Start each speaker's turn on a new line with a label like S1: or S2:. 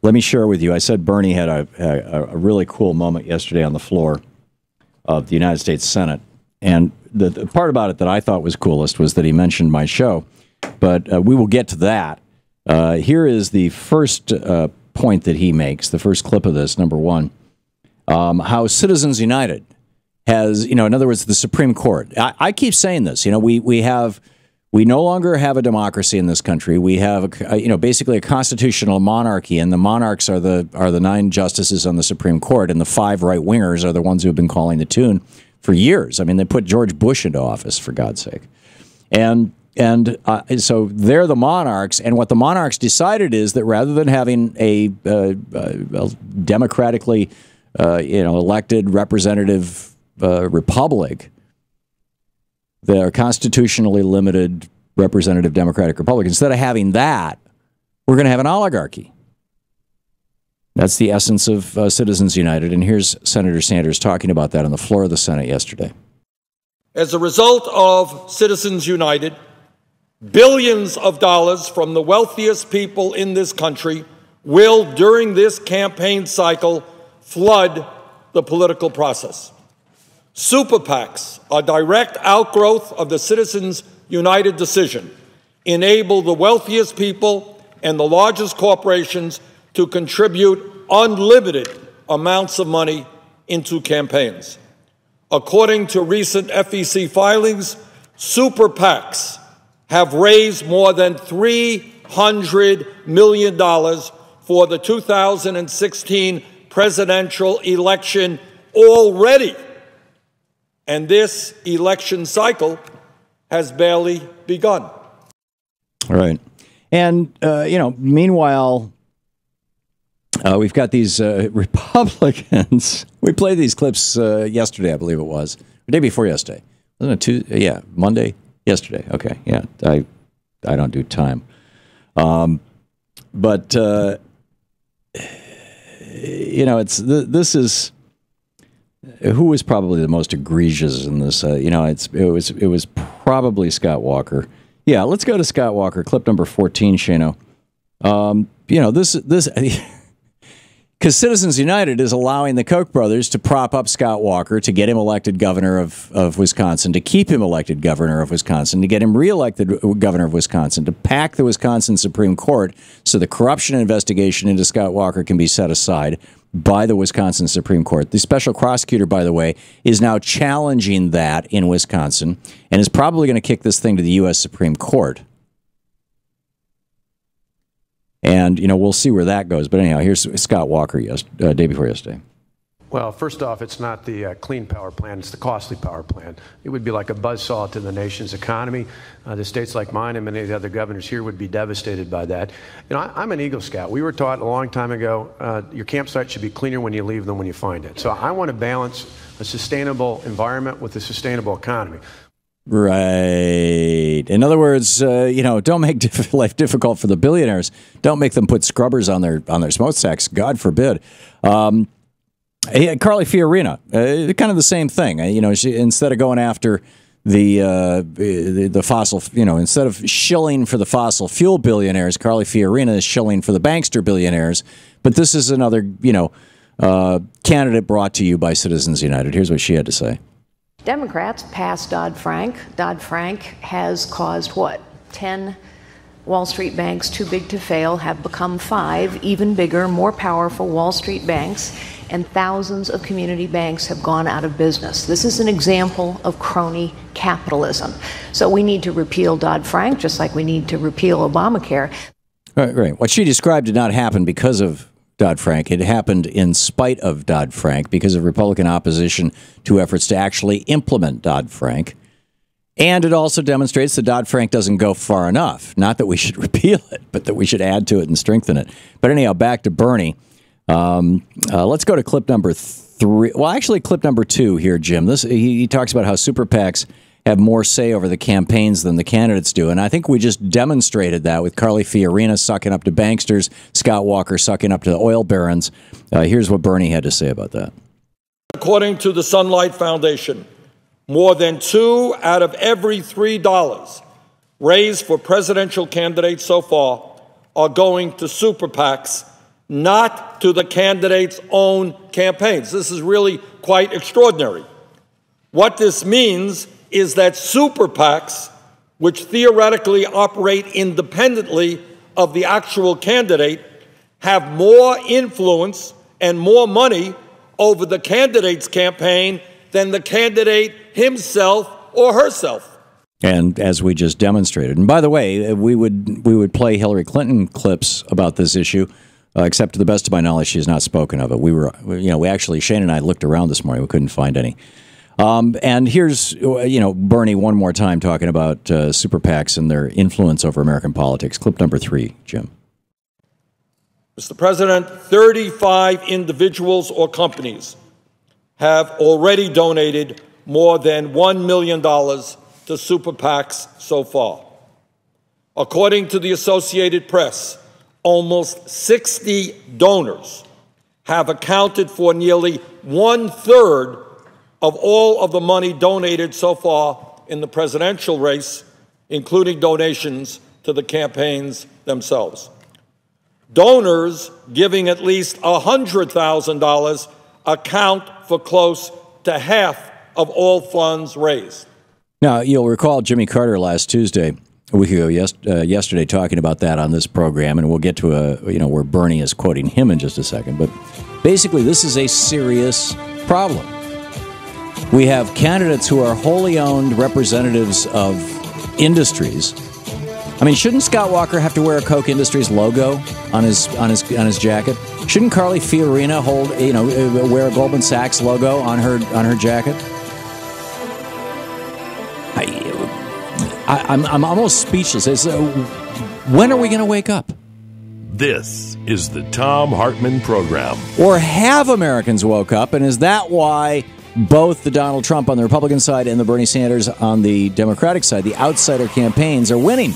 S1: let me share with you. I said Bernie had a really cool moment yesterday on the floor of the United States Senate. And the part about it that I thought was coolest was that he mentioned my show. But we will get to that. Here is the first point that he makes, the first clip of this, number one, how Citizens United has, in other words, the Supreme Court. I keep saying this, we no longer have a democracy in this country. We have, basically a constitutional monarchy, and the monarchs are the 9 justices on the Supreme Court, and the 5 right-wingers are the ones who have been calling the tune for years. I mean, they put George Bush into office, for God's sake. And so they're the monarchs, and what the monarchs decided is that rather than having a democratically, elected representative republic, they're constitutionally limited representative democratic republic. Instead of having that, we're going to have an oligarchy. That's the essence of Citizens United. And here's Senator Sanders talking about that on the floor of the Senate yesterday.
S2: As a result of Citizens United, billions of dollars from the wealthiest people in this country will, during this campaign cycle, flood the political process. Super PACs, a direct outgrowth of the Citizens United decision, enable the wealthiest people and the largest corporations to contribute unlimited amounts of money into campaigns. According to recent FEC filings, super PACs have raised more than $300 million for the 2016 presidential election already. And this election cycle has barely begun.
S1: All right. And, meanwhile, we've got these Republicans. We played these clips yesterday, I believe it was. The day before yesterday. Wasn't it Tuesday? Yeah, Monday? Yesterday. Okay, yeah. I don't do time. This is... Who was probably the most egregious in this? It was probably Scott Walker. Yeah, let's go to Scott Walker, clip number 14, Shano. Because Citizens United is allowing the Koch brothers to prop up Scott Walker, to get him elected governor of Wisconsin, to keep him elected governor of Wisconsin, to get him reelected governor of Wisconsin, to pack the Wisconsin Supreme Court so the corruption investigation into Scott Walker can be set aside by the Wisconsin Supreme Court. The special prosecutor, by the way, is now challenging that in Wisconsin and is probably going to kick this thing to the U.S. Supreme Court. And, we'll see where that goes. But anyhow, here's Scott Walker day before yesterday.
S3: Well, first off, it's not the clean power plant, it's the costly power plant. It would be like a buzzsaw to the nation's economy. The states like mine and many of the other governors here would be devastated by that. I'm an Eagle Scout. We were taught a long time ago, your campsite should be cleaner when you leave than when you find it. So I want to balance a sustainable environment with a sustainable economy.
S1: Right. In other words, don't make life difficult for the billionaires. Don't make them put scrubbers on their smokestacks. God forbid. Carly Fiorina, kind of the same thing. She, instead of going after the fossil, instead of shilling for the fossil fuel billionaires, Carly Fiorina is shilling for the bankster billionaires. But this is another, candidate brought to you by Citizens United. Here's what she had to say.
S4: Democrats passed Dodd-Frank. Dodd-Frank has caused what? 10 Wall Street banks too big to fail have become 5 even bigger, more powerful Wall Street banks, and thousands of community banks have gone out of business. This is an example of crony capitalism. So we need to repeal Dodd-Frank, just like we need to repeal Obamacare.
S1: Right. What she described did not happen because of Dodd-Frank. It happened in spite of Dodd-Frank because of Republican opposition to efforts to actually implement Dodd-Frank. And it also demonstrates that Dodd-Frank doesn't go far enough. Not that we should repeal it, but that we should add to it and strengthen it. But anyhow, back to Bernie. Let's go to clip number 3. Well, actually, clip number 2 here, Jim. He talks about how super PACs have more say over the campaigns than the candidates do. And I think we just demonstrated that with Carly Fiorina sucking up to banksters, Scott Walker sucking up to the oil barons. Here's what Bernie had to say about that.
S2: According to the Sunlight Foundation, more than 2 out of every $3 raised for presidential candidates so far are going to super PACs not to the candidates' own campaigns. This is really quite extraordinary. What this means is that super PACs, which theoretically operate independently of the actual candidate, have more influence and more money over the candidate's campaign than the candidate himself or herself.
S1: And as we just demonstrated, and by the way, we would play Hillary Clinton clips about this issue, except to the best of my knowledge, she has not spoken of it. We actually, Shane and I looked around this morning, we couldn't find any. And here's, Bernie one more time talking about super PACs and their influence over American politics. Clip number 3, Jim.
S2: Mr. President, 35 individuals or companies have already donated more than $1 million to super PACs so far. According to the Associated Press, almost 60 donors have accounted for nearly 1/3 of all of the money donated so far in the presidential race, including donations to the campaigns themselves. Donors giving at least $100,000 account for close to half of all funds raised.
S1: Now, you'll recall Jimmy Carter last Tuesday, a week ago, yesterday, talking about that on this program, and we'll get to where Bernie is quoting him in just a second. But basically, this is a serious problem. We have candidates who are wholly owned representatives of industries. I mean, shouldn't Scott Walker have to wear a Koch Industries logo on his jacket? Shouldn't Carly Fiorina wear a Goldman Sachs logo on her jacket? I'm almost speechless. When are we going to wake up?
S5: This is the Thom Hartmann Program.
S1: Or have Americans woke up, and is that why both the Donald Trump on the Republican side and the Bernie Sanders on the Democratic side, the outsider campaigns, are winning?